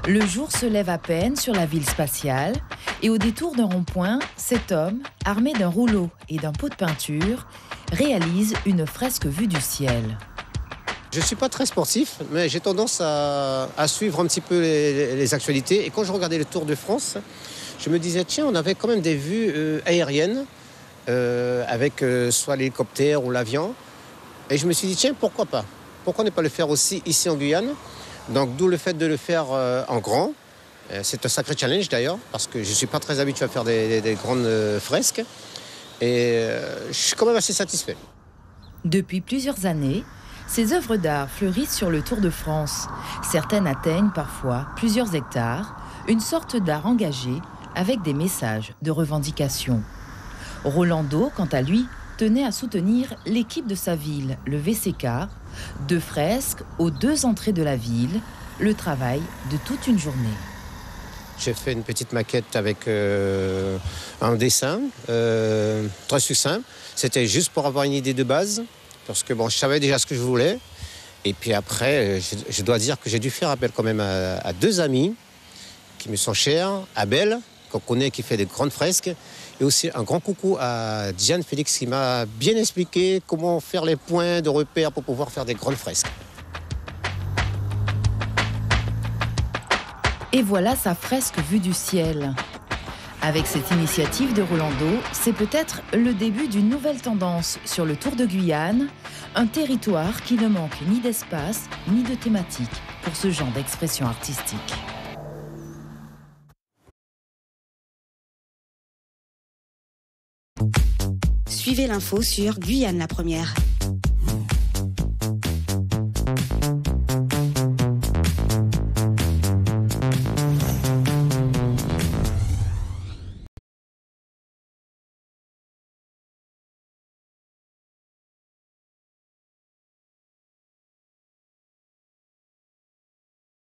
Le jour se lève à peine sur la ville spatiale et au détour d'un rond-point, cet homme, armé d'un rouleau et d'un pot de peinture, réalise une fresque vue du ciel. Je ne suis pas très sportif, mais j'ai tendance à suivre un petit peu les actualités. Et quand je regardais le Tour de France, je me disais, tiens, on avait quand même des vues aériennes, avec soit l'hélicoptère ou l'avion. Et je me suis dit, tiens, pourquoi pas? Pourquoi ne pas le faire aussi ici en Guyane? Donc d'où le fait de le faire en grand. C'est un sacré challenge d'ailleurs, parce que je ne suis pas très habitué à faire des grandes fresques. Et je suis quand même assez satisfait. Depuis plusieurs années, ces œuvres d'art fleurissent sur le Tour de France. Certaines atteignent parfois plusieurs hectares, une sorte d'art engagé avec des messages de revendication. Rolando, quant à lui, tenait à soutenir l'équipe de sa ville, le VCK, 2 fresques aux 2 entrées de la ville, le travail de toute une journée. J'ai fait une petite maquette avec un dessin très succinct. C'était juste pour avoir une idée de base, parce que bon, je savais déjà ce que je voulais. Et puis après, je dois dire que j'ai dû faire appel quand même à 2 amis qui me sont chers, Abel, qu'on connaît, qui fait des grandes fresques, et aussi un grand coucou à Diane Félix qui m'a bien expliqué comment faire les points de repère pour pouvoir faire des grandes fresques. Et voilà sa fresque vue du ciel. Avec cette initiative de Rolando, c'est peut-être le début d'une nouvelle tendance sur le Tour de Guyane, un territoire qui ne manque ni d'espace ni de thématique pour ce genre d'expression artistique. Suivez l'info sur Guyane la Première.